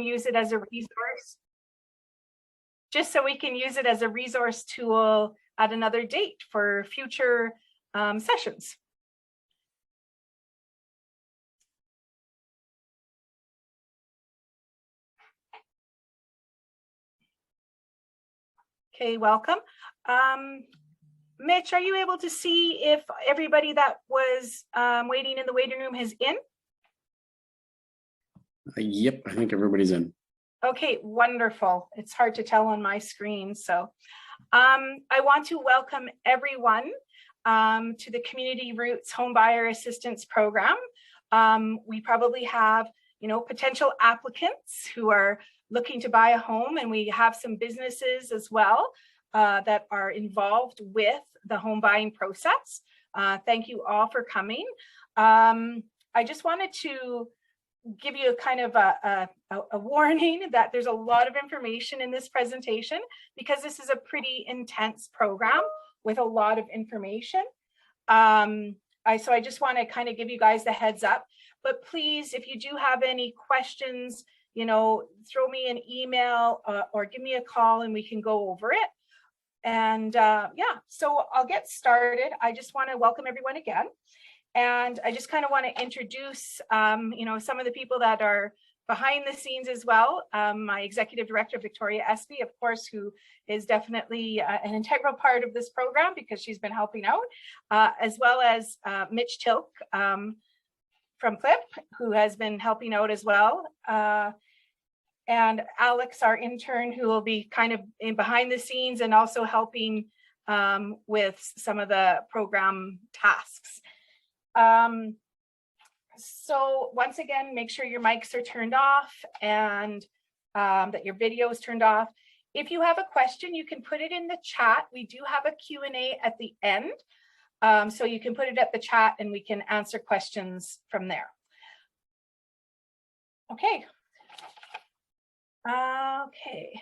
use it as a resource, just so we can use it as a resource tool at another date for future sessions. Okay, welcome. Mitch, are you able to see if everybody that was waiting in the waiting room is in? Yep, I think everybody's in. Okay, wonderful. It's hard to tell on my screen. So I want to welcome everyone to the Community Roots Home Buyer Assistance Program. We probably have, potential applicants who are looking to buy a home, and we have some businesses as well that are involved with the home buying process. Thank you all for coming. I just wanted to give you a kind of a warning that there's a lot of information in this presentation because this is a pretty intense program with a lot of information. So I just want to kind of give you guys the heads up, but please, if you do have any questions, throw me an email or give me a call and we can go over it. And yeah, so I'll get started. I just want to welcome everyone again. And I just kind of want to introduce, some of the people that are behind the scenes as well. My executive director, Victoria Espy, of course, who is definitely an integral part of this program because she's been helping out, as well as Mitch Tilk from CLIP, who has been helping out as well. And Alex, our intern, who will be kind of in behind the scenes and also helping with some of the program tasks. So once again, make sure your mics are turned off and that your video is turned off. If you have a question, you can put it in the chat. We do have a Q&A at the end. So you can put it at the chat and we can answer questions from there. Okay. Okay.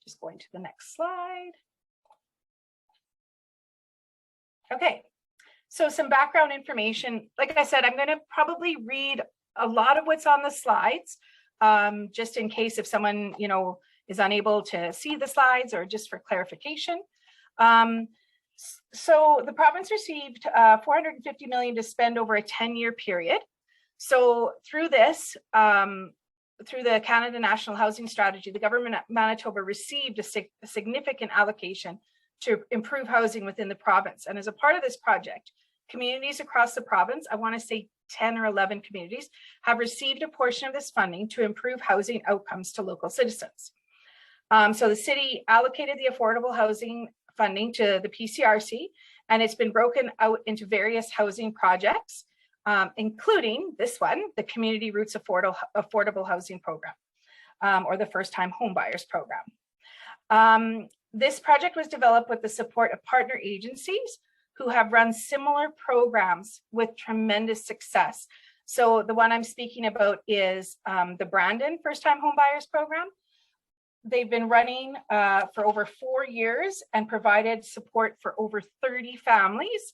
Just going to the next slide. Okay, so some background information. Like I said, I'm going to probably read a lot of what's on the slides, just in case if someone, is unable to see the slides or just for clarification. So the province received $450 million to spend over a 10-year period. So through this, through the Canada National Housing Strategy, the government of Manitoba received a significant allocation to improve housing within the province. And as a part of this project, communities across the province, I want to say 10 or 11 communities, have received a portion of this funding to improve housing outcomes to local citizens. So the city allocated the affordable housing funding to the PCRC, and it's been broken out into various housing projects, including this one, the Community Roots Affordable Housing Program, or the First Time Home Buyers Program. This project was developed with the support of partner agencies who have run similar programs with tremendous success. So the one I'm speaking about is the Brandon First Time Home Buyers Program. They've been running for over 4 years and provided support for over 30 families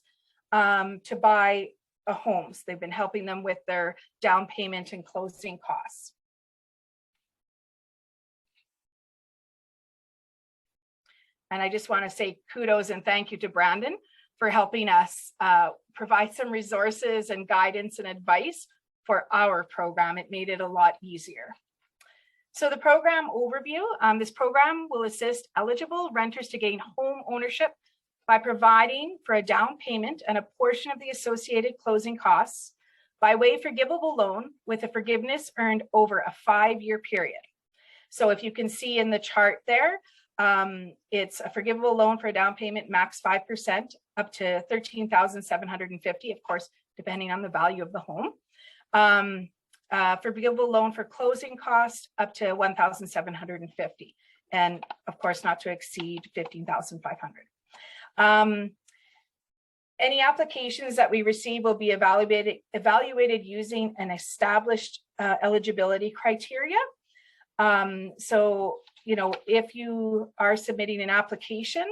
to buy homes. They've been helping them with their down payment and closing costs. And I just want to say kudos and thank you to Brandon for helping us provide some resources and guidance and advice for our program. It made it a lot easier. So the program overview, this program will assist eligible renters to gain home ownership by providing for a down payment and a portion of the associated closing costs by way of forgivable loan with a forgiveness earned over a 5-year period. So if you can see in the chart there, it's a forgivable loan for a down payment max 5% up to $13,750, of course, depending on the value of the home. Forgivable loan for closing costs up to $1,750, and of course not to exceed $15,500. Any applications that we receive will be evaluated using an established eligibility criteria. So, if you are submitting an application,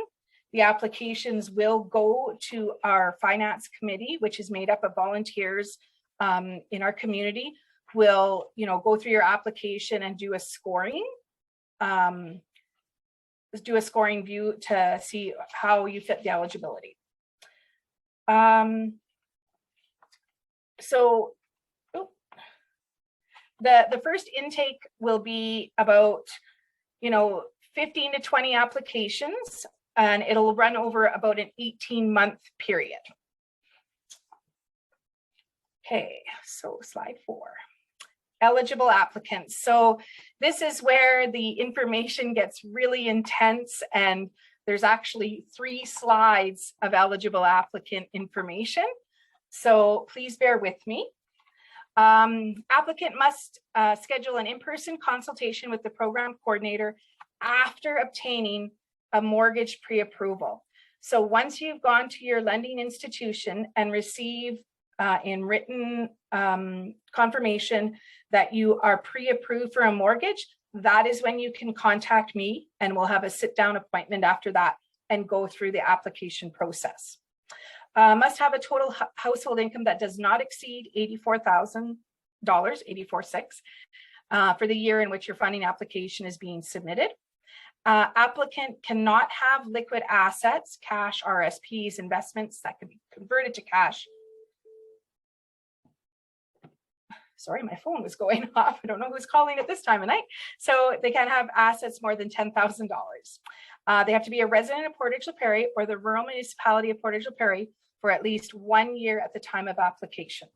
the applications will go to our finance committee, which is made up of volunteers in our community will, go through your application and do a scoring, view to see how you fit the eligibility. The first intake will be about 15 to 20 applications, and it'll run over about an 18-month period. Okay, so slide 4. Eligible applicants. So this is where the information gets really intense, and there's actually 3 slides of eligible applicant information. So please bear with me. Applicant must schedule an in-person consultation with the program coordinator after obtaining a mortgage pre-approval. So once you've gone to your lending institution and receive in written confirmation that you are pre-approved for a mortgage, that is when you can contact me, and we'll have a sit-down appointment after that and go through the application process. Must have a total household income that does not exceed $84,000, $84,600, for the year in which your funding application is being submitted. Applicant cannot have liquid assets, cash, RSPs, investments that can be converted to cash. Sorry, my phone was going off. I don't know who's calling at this time of night. So they can't have assets more than $10,000. They have to be a resident of Portage La Prairie or the rural municipality of Portage La Prairie for at least 1 year at the time of application.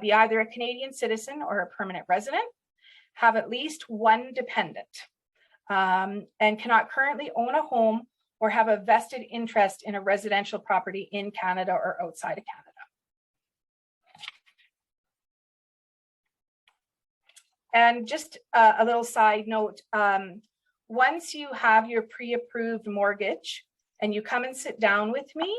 Be either a Canadian citizen or a permanent resident. Have at least 1 dependent. And cannot currently own a home or have a vested interest in a residential property in Canada or outside of Canada. And just a little side note, once you have your pre-approved mortgage and you come and sit down with me,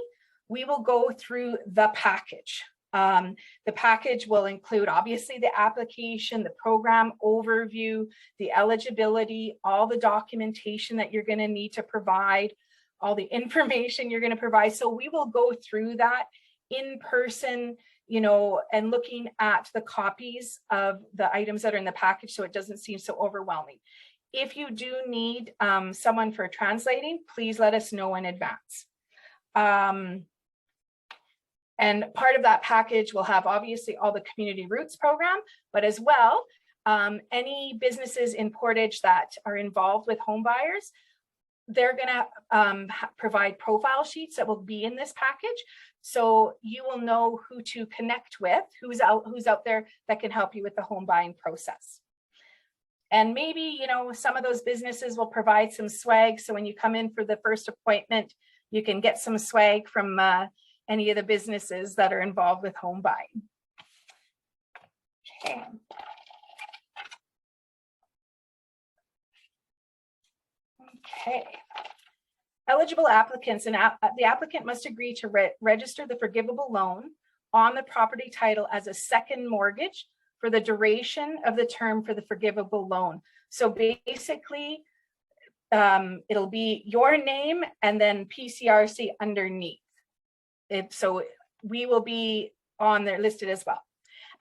we will go through the package. The package will include obviously the application, the program overview, the eligibility, all the documentation that you're going to need to provide, all the information you're going to provide. So we will go through that in person, and looking at the copies of the items that are in the package so it doesn't seem so overwhelming. If you do need someone for translating, please let us know in advance. And part of that package will have obviously all the Community Roots program, but as well, any businesses in Portage that are involved with home buyers, they're going to provide profile sheets that will be in this package. So you will know who to connect with, who's out there that can help you with the home buying process. And maybe, some of those businesses will provide some swag. So when you come in for the first appointment, you can get some swag from any of the businesses that are involved with home buying. Okay. Okay. Eligible applicants, and the applicant must agree to register the forgivable loan on the property title as a second mortgage for the duration of the term for the forgivable loan. So basically, it'll be your name and then PCRC underneath. So we will be on there listed as well.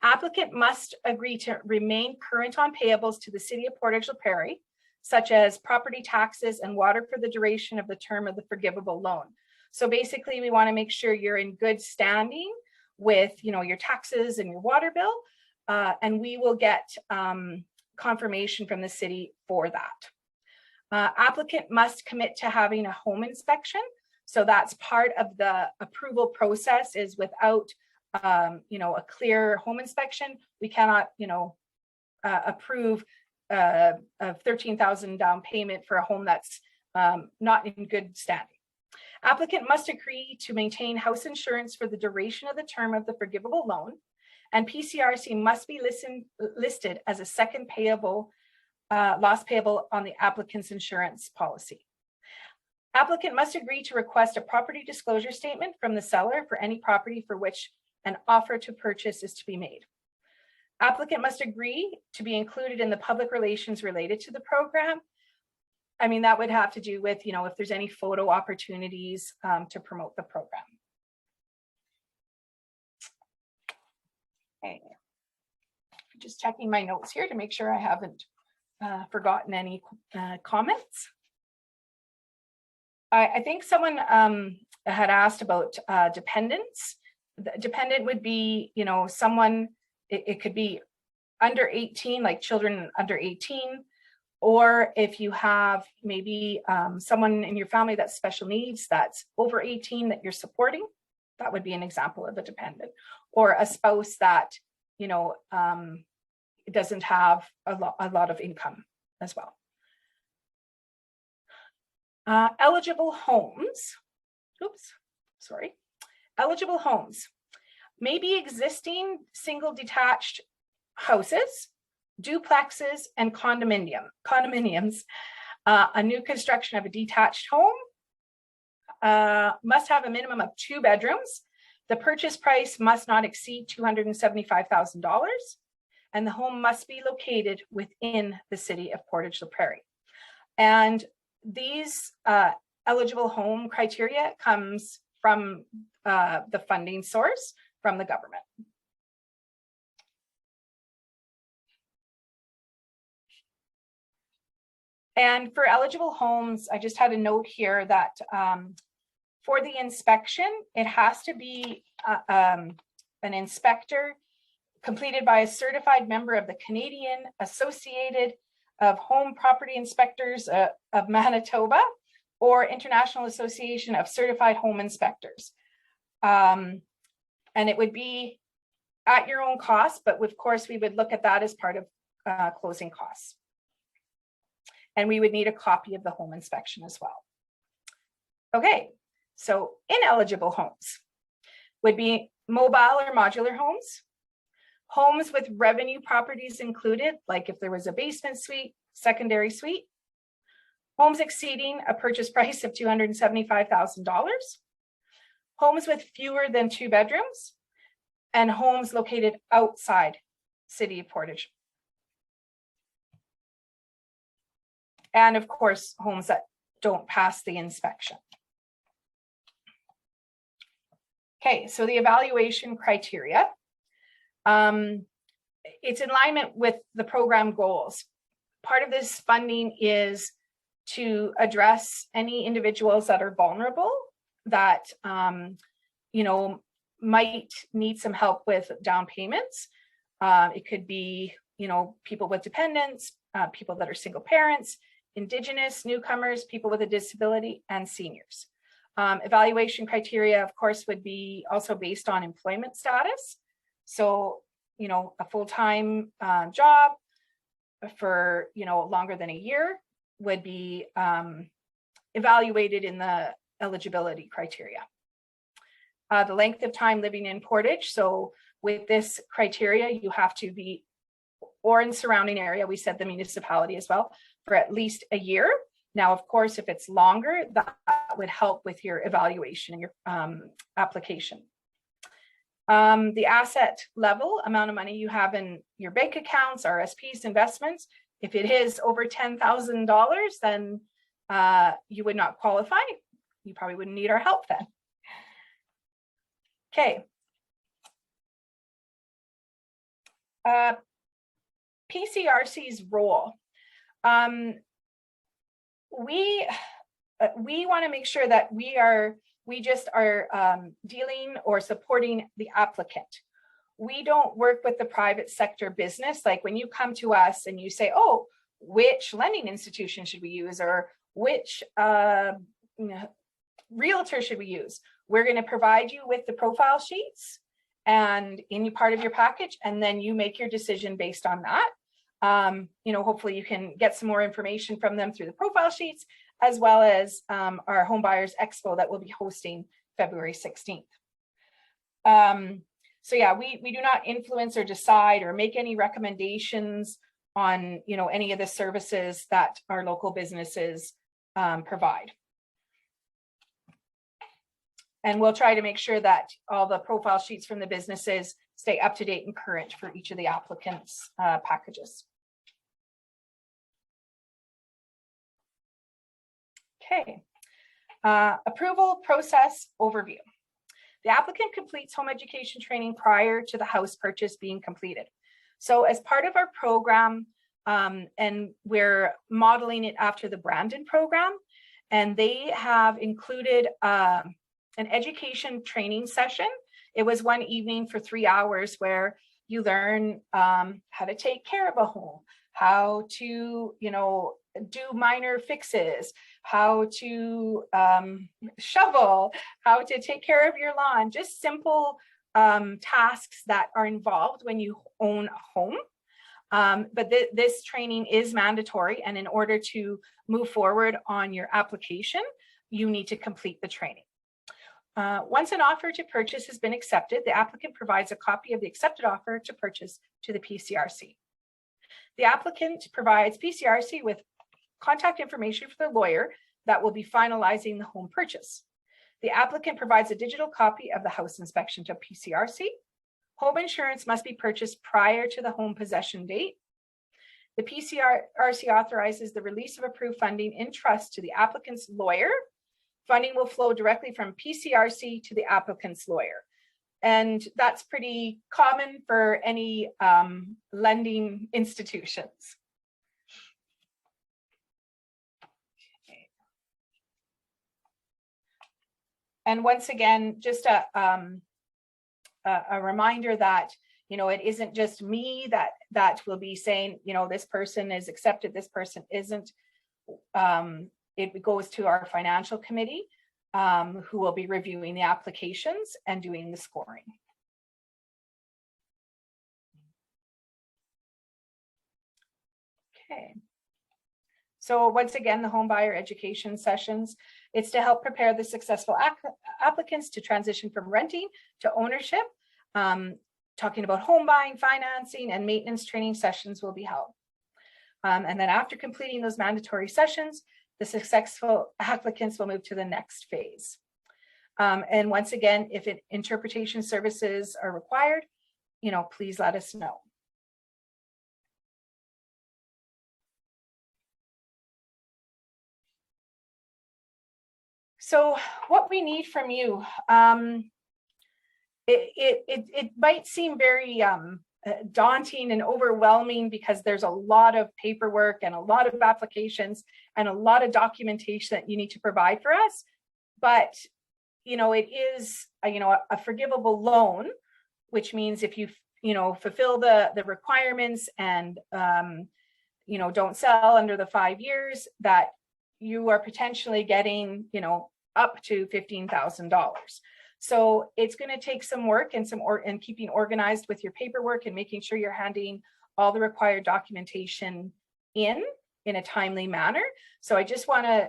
Applicant must agree to remain current on payables to the City of Portage La Prairie, such as property taxes and water for the duration of the term of the forgivable loan. So basically, we want to make sure you're in good standing with, your taxes and your water bill, and we will get confirmation from the city for that. Applicant must commit to having a home inspection. So that's part of the approval process. Is without, a clear home inspection, we cannot, approve a $13,000 down payment for a home that's not in good standing. Applicant must agree to maintain house insurance for the duration of the term of the forgivable loan, and PCRC must be listed as a second payable, loss payable on the applicant's insurance policy. Applicant must agree to request a property disclosure statement from the seller for any property for which an offer to purchase is to be made. Applicant must agree to be included in the public relations related to the program. I mean, that would have to do with, if there's any photo opportunities to promote the program. Okay. Just checking my notes here to make sure I haven't forgotten any comments. I think someone had asked about dependents. The dependent would be, you know, someone, it could be under 18, like children under 18, or if you have maybe someone in your family that's special needs that's over 18 that you're supporting, that would be an example of a dependent, or a spouse that, you know, doesn't have a lot of income as well. Eligible homes, eligible homes may be existing single detached houses, duplexes, and condominiums. A new construction of a detached home must have a minimum of 2 bedrooms. The purchase price must not exceed $275,000, and the home must be located within the city of Portage la Prairie. And these eligible home criteria comes from the funding source from the government. And for eligible homes, I just had a note here that for the inspection, it has to be an inspector completed by a certified member of the Canadian Associated of Home Property Inspectors of Manitoba, or International Association of Certified Home Inspectors. And it would be at your own cost, but of course we would look at that as part of closing costs. And we would need a copy of the home inspection as well. Okay, so ineligible homes would be mobile or modular homes, homes with revenue properties included, like if there was a basement suite, secondary suite, homes exceeding a purchase price of $275,000, homes with fewer than 2 bedrooms, and homes located outside City of Portage. And of course, homes that don't pass the inspection. Okay, so the evaluation criteria. It's in alignment with the program goals. Part of this funding is to address any individuals that are vulnerable, that you know, might need some help with down payments. It could be, you know, people with dependents, people that are single parents, Indigenous, newcomers, people with a disability, and seniors. Evaluation criteria, of course, would be also based on employment status. So, you know, a full-time job for, you know, longer than a year would be evaluated in the eligibility criteria. The length of time living in Portage. So with this criteria, you have to be, or in surrounding area, we said the municipality as well, for at least a year. Now, of course, if it's longer, that would help with your evaluation and your application. The asset level, amount of money you have in your bank accounts, RSPs, investments. If it is over $10,000, then you would not qualify. You probably wouldn't need our help then. Okay. PCRC's role. We want to make sure that we just are dealing or supporting the applicant. We don't work with the private sector business. Like when you come to us and you say, oh, which lending institution should we use, or which realtor should we use? We're going to provide you with the profile sheets and any part of your package, and then you make your decision based on that. You know, hopefully you can get some more information from them through the profile sheets, as well as our Home Buyers Expo that we'll be hosting February 16th. So yeah, we do not influence or decide or make any recommendations on, you know, any of the services that our local businesses provide. And we'll try to make sure that all the profile sheets from the businesses stay up to date and current for each of the applicants' packages. Okay, approval process overview. The applicant completes home education training prior to the house purchase being completed. So as part of our program, and we're modeling it after the Brandon program, and they have included an education training session. It was one evening for 3 hours where you learn how to take care of a home, how to, do minor fixes, how to shovel, how to take care of your lawn, just simple tasks that are involved when you own a home. But this training is mandatory, and in order to move forward on your application, you need to complete the training. Once an offer to purchase has been accepted, the applicant provides a copy of the accepted offer to purchase to the PCRC. The applicant provides PCRC with contact information for the lawyer that will be finalizing the home purchase. The applicant provides a digital copy of the house inspection to PCRC. Home insurance must be purchased prior to the home possession date. The PCRC authorizes the release of approved funding in trust to the applicant's lawyer. Funding will flow directly from PCRC to the applicant's lawyer. And that's pretty common for any lending institutions. Okay. And once again, just a reminder that, it isn't just me that will be saying, this person is accepted, this person isn't. It goes to our financial committee, who will be reviewing the applications and doing the scoring. Okay. So once again, the home buyer education sessions, it's to help prepare the successful applicants to transition from renting to ownership. Talking about home buying, financing, and maintenance training sessions will be held. And then after completing those mandatory sessions, the successful applicants will move to the next phase. And once again, if interpretation services are required, please let us know. So what we need from you, it might seem very daunting and overwhelming because there's a lot of paperwork and a lot of applications and a lot of documentation that you need to provide for us. But, it is, a forgivable loan, which means if you, fulfill the requirements and, don't sell under the 5 years, that you are potentially getting, up to $15,000. So it's going to take some work and and keeping organized with your paperwork and making sure you're handing all the required documentation in a timely manner. So I just want to,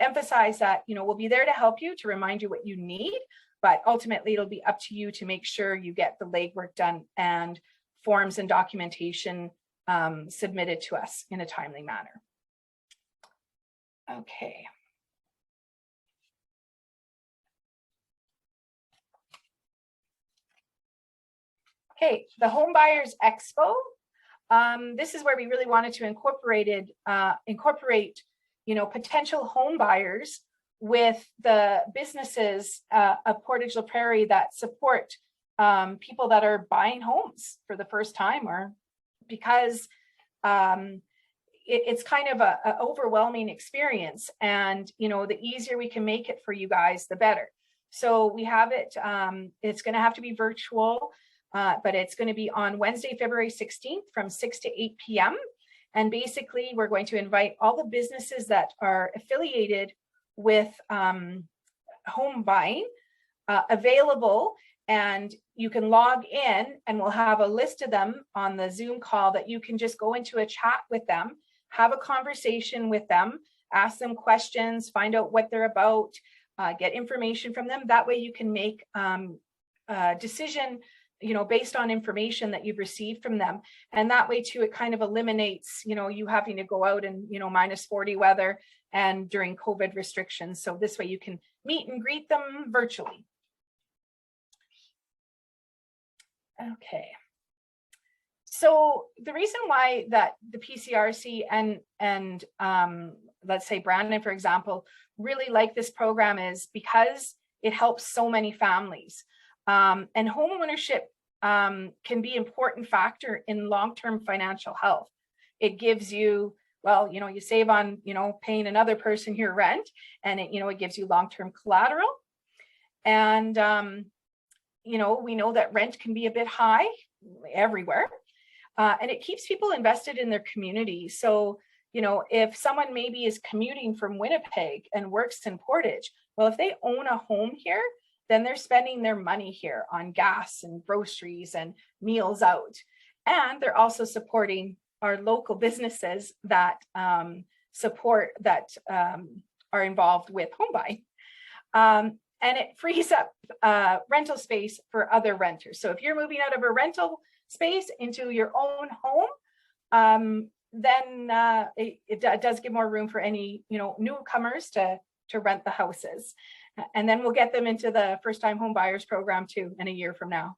emphasize that, we'll be there to help you, to remind you what you need, but ultimately it'll be up to you to make sure you get the legwork done and forms and documentation submitted to us in a timely manner. Okay. Okay, the Home Buyers Expo. This is where we really wanted to incorporate, potential home buyers with the businesses of Portage La Prairie that support people that are buying homes for the first time, or because it's kind of an overwhelming experience, and the easier we can make it for you guys, the better. So we have it, it's going to have to be virtual. But it's going to be on Wednesday, February 16th from 6 to 8 p.m. And basically, we're going to invite all the businesses that are affiliated with home buying available. And you can log in and we'll have a list of them on the Zoom call that you can just go into a chat with them, have a conversation with them, ask them questions, find out what they're about, get information from them. That way you can make a decision based on information that you've received from them. And that way too, it kind of eliminates, you having to go out in, -40 weather and during COVID restrictions. So this way you can meet and greet them virtually. Okay. So the reason why that the PCRC and let's say Brandon, for example, really like this program is because it helps so many families. And home ownership can be an important factor in long-term financial health. It gives you, well, you save on, paying another person your rent, and it gives you long-term collateral. And, we know that rent can be a bit high everywhere, and it keeps people invested in their community. So, if someone maybe is commuting from Winnipeg and works in Portage, well, if they own a home here, then they're spending their money here on gas and groceries and meals out. And they're also supporting our local businesses that are involved with home buying. And it frees up rental space for other renters. So if you're moving out of a rental space into your own home, then it does give more room for any newcomers to rent the houses. And then we'll get them into the first-time home buyers program too in a year from now.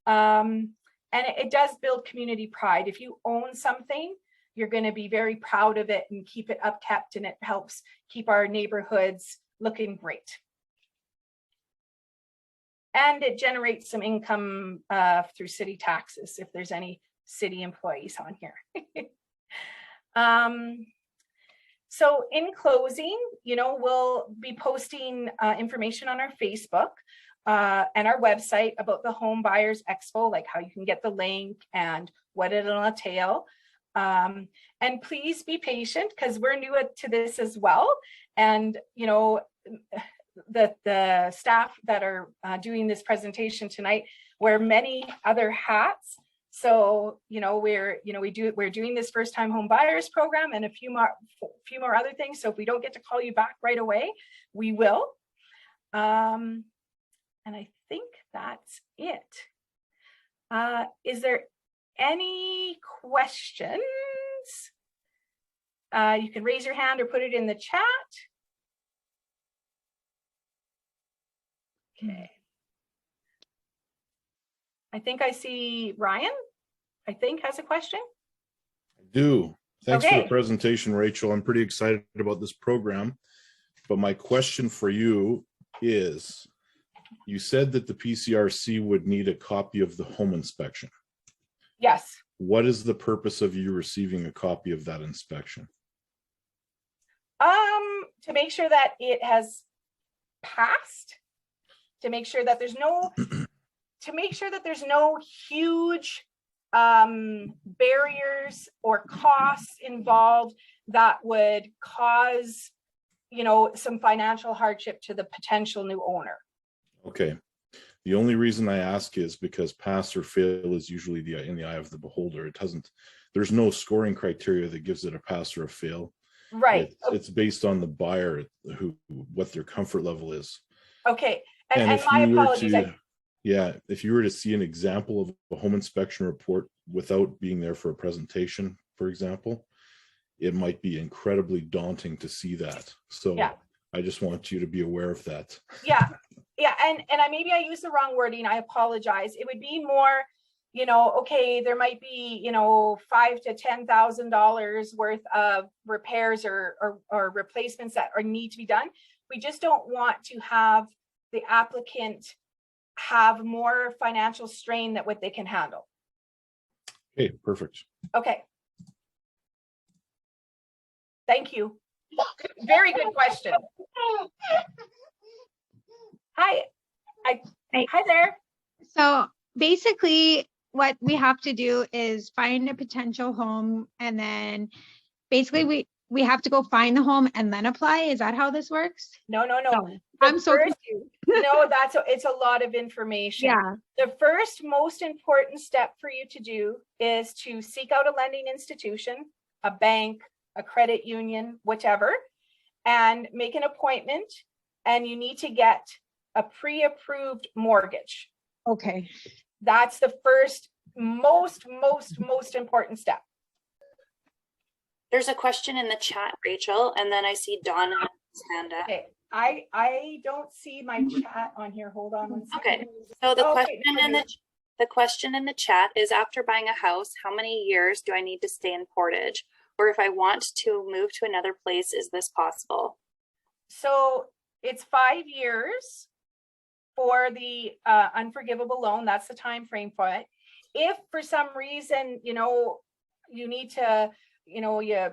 And it does build community pride. If you own something, you're going to be very proud of it and keep it upkept, and it helps keep our neighborhoods looking great. And it generates some income through city taxes if there's any city employees on here. So in closing, we'll be posting information on our Facebook and our website about the Home Buyers Expo, like how you can get the link and what it'll entail. And please be patient because we're new to this as well. And, the staff that are doing this presentation tonight wear many other hats. So, we're doing this first time home buyers program and a few more other things. So if we don't get to call you back right away, we will. And I think that's it. Is there any questions? You can raise your hand or put it in the chat. Okay. I think I see Ryan, has a question. I do. Thanks for Okay. the presentation, Rachel. I'm pretty excited about this program. But my question for you is, you said that the PCRC would need a copy of the home inspection. Yes. What is the purpose of you receiving a copy of that inspection? To make sure that it has passed, to make sure that there's no huge barriers or costs involved that would cause, some financial hardship to the potential new owner. Okay. The only reason I ask is because pass or fail is usually in the eye of the beholder. There's no scoring criteria that gives it a pass or a fail. Right. It's based on the buyer, what their comfort level is. Okay. And if my you were apologies. if you were to see an example of a home inspection report without being there for a presentation, for example, it might be incredibly daunting to see that. So yeah. I just want you to be aware of that. Yeah. And maybe I used the wrong wording. I apologize. It would be more, okay, there might be, $5,000 to $10,000 worth of repairs or replacements that need to be done. We just don't want to have the applicant have more financial strain than what they can handle. Okay, perfect. Okay. Thank you. Very good question. Hi. Hi there. So basically what we have to do is find a potential home, and then basically we have to go find the home and then apply. Is that how this works? No. I'm so confused. No, it's a lot of information. Yeah. The first most important step for you to do is to seek out a lending institution, a bank, a credit union, whichever, and make an appointment. And you need to get a pre-approved mortgage. Okay. That's the first most important step. There's a question in the chat, Rachel, and then I see Donna's hand up. Okay, I don't see my chat on here. Hold on one second. Okay, so the question in the chat is, after buying a house, how many years do I need to stay in Portage? Or if I want to move to another place, is this possible? So it's 5 years. for the unforgivable loan. That's the time frame for it. If for some reason, you know, you need to, you know, you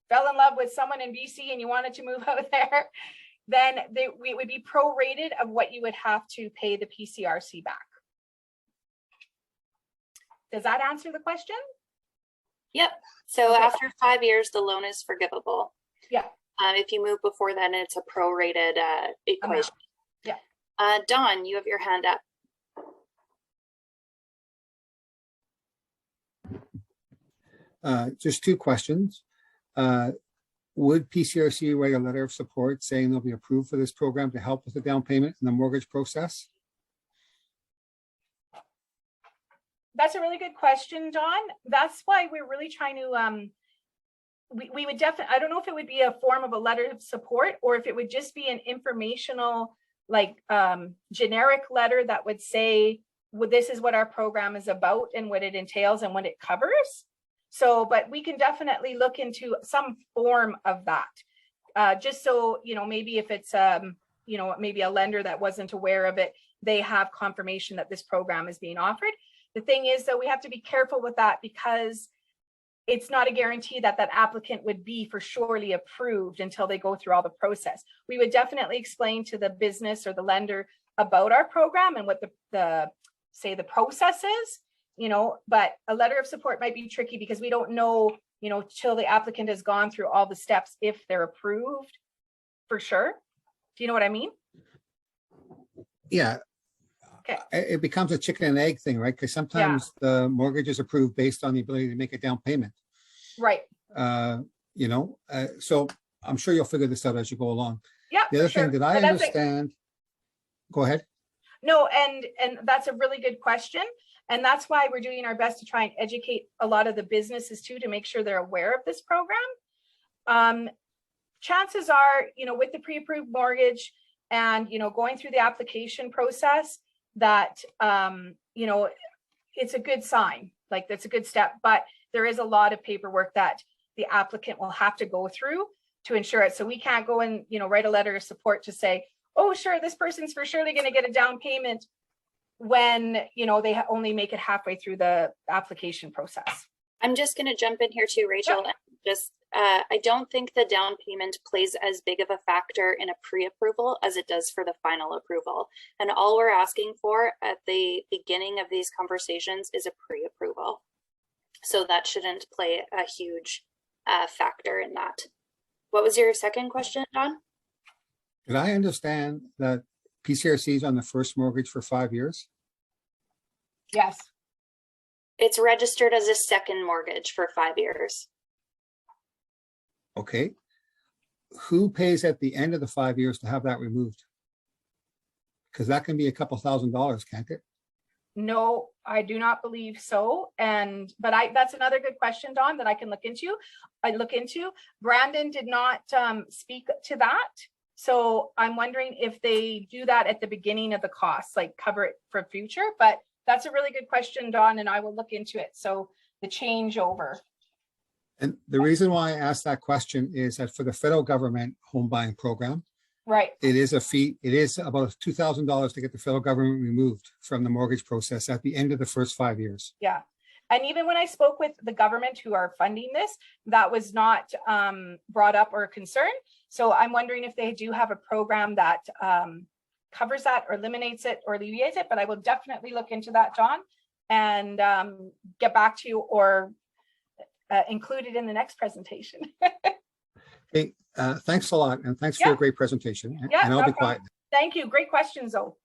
fell in love with someone in BC and you wanted to move out there, then it would be prorated of what you would have to pay the PCRC back. Does that answer the question? Yep. So Okay. after 5 years, the loan is forgivable. Yeah. If you move before then, it's a prorated equation. Yeah. Dawn, you have your hand up. Just two questions. Would PCRC write a letter of support saying they'll be approved for this program to help with the down payment and the mortgage process? That's a really good question, Dawn. That's why we're really trying to, we would definitely, I don't know if it would be a form of a letter of support or if it would just be an informational, like generic letter that would say, well, this is what our program is about and what it entails and what it covers. So, but we can definitely look into some form of that. Just so, you know, maybe if it's, you know, maybe a lender that wasn't aware of it, they have confirmation that this program is being offered. The thing is, though, we have to be careful with that because it's not a guarantee that that applicant would be for surely approved until they go through all the process. We would definitely explain to the business or the lender about our program and what the process is, you know, but a letter of support might be tricky because we don't know, you know, till the applicant has gone through all the steps if they're approved for sure. Do you know what I mean? Yeah. Okay. It becomes a chicken and egg thing, right? Because sometimes the mortgage is approved based on the ability to make a down payment. Right. You know, so I'm sure you'll figure this out as you go along. Yeah. The other thing that I understand, go ahead. No, and that's a really good question. And that's why we're doing our best to try and educate a lot of the businesses too, to make sure they're aware of this program. Chances are, you know, with the pre-approved mortgage and, you know, going through the application process that, you know, it's a good sign, like that's a good step, but there is a lot of paperwork that the applicant will have to go through to ensure it. So we can't go and, you know, write a letter of support to say, oh, sure, this person's for surely going to get a down payment when, you know, they only make it halfway through the application process. I'm just going to jump in here too, Rachel. Yep. And just, I don't think the down payment plays as big of a factor in a pre-approval as it does for the final approval. And all we're asking for at the beginning of these conversations is a pre-approval. So that shouldn't play a huge factor in that. What was your second question, Don? Did I understand that PCRC is on the first mortgage for 5 years? Yes. It's registered as a second mortgage for 5 years. Okay. Who pays at the end of the 5 years to have that removed? Because that can be a couple $1,000s, can't it? No, I do not believe so. But that's another good question, Dawn, that I can look into. Brandon did not speak to that. So I'm wondering if they do that at the beginning of the cost, like cover it for future, but that's a really good question, Dawn, and I will look into it. So the changeover. And the reason why I asked that question is that for the federal government home buying program, Right. it is a fee. It is about $2,000 to get the federal government removed from the mortgage process at the end of the first 5 years. Yeah. And even when I spoke with the government who are funding this, that was not brought up or a concern. So I'm wondering if they do have a program that covers that or eliminates it or alleviates it, but I will definitely look into that, John, and get back to you or include it in the next presentation. Hey, thanks a lot. And thanks for a great presentation. Yeah, and I'll be quiet. Thank you. Great questions, though.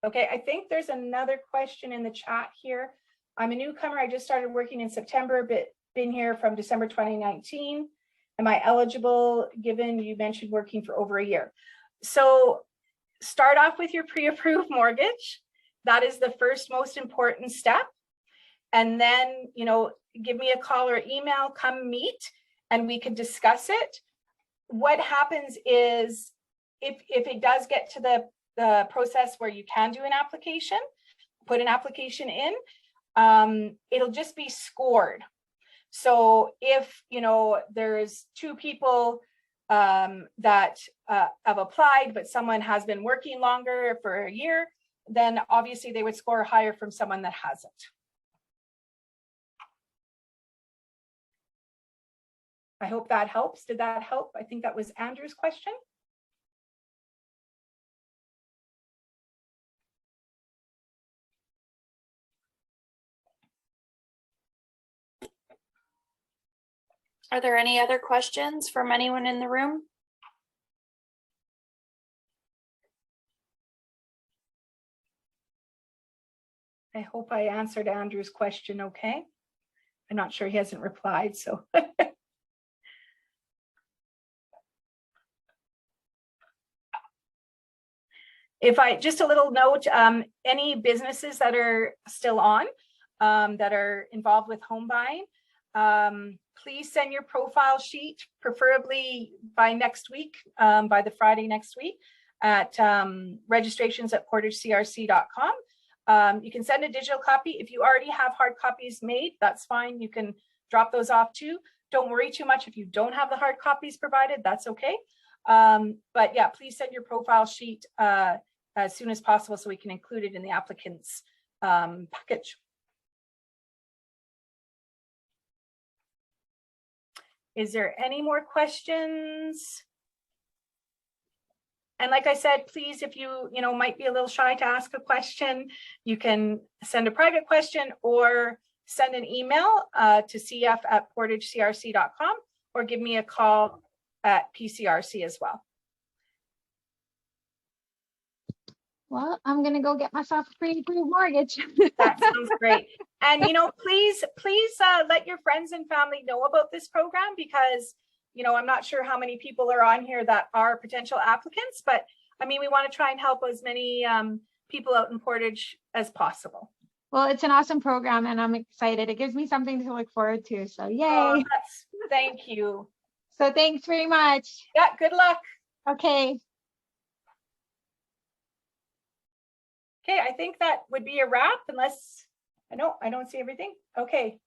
Okay, I think there's another question in the chat here. I'm a newcomer. I just started working in September, but been here from December 2019. Am I eligible given you mentioned working for over a year? So start off with your pre-approved mortgage. That is the first most important step. And then, you know, give me a call or email, come meet, and we can discuss it. What happens is if it does get to the process where you can do an application, put an application in, it'll just be scored. So if, you know, there's 2 people that have applied, but someone has been working longer for a year, then obviously they would score higher from someone that hasn't. I hope that helps. Did that help? I think that was Andrew's question. Are there any other questions from anyone in the room? I hope I answered Andrew's question okay. I'm not sure, he hasn't replied, so. If I, just a little note, any businesses that are still on, that are involved with home buying, please send your profile sheet, preferably by next week, by the Friday next week, at registrations@portageCRC.com. You can send a digital copy. If you already have hard copies made, that's fine. You can drop those off too. Don't worry too much if you don't have the hard copies provided, that's okay. But yeah, please send your profile sheet as soon as possible so we can include it in the applicant's package. Is there any more questions? And like I said, please, if you might be a little shy to ask a question, you can send a private question or send an email to cf@portagecrc.com or give me a call at PCRC as well. Well, I'm gonna go get myself a pre-approved mortgage. That sounds great. And please let your friends and family know about this program, because I'm not sure how many people are on here that are potential applicants, but I mean, we want to try and help as many people out in Portage as possible. Well, it's an awesome program and I'm excited. It gives me something to look forward to. So yay. Oh, thank you. So thanks very much. Yeah, good luck. Okay. Okay, I think that would be a wrap unless I don't see everything. Okay.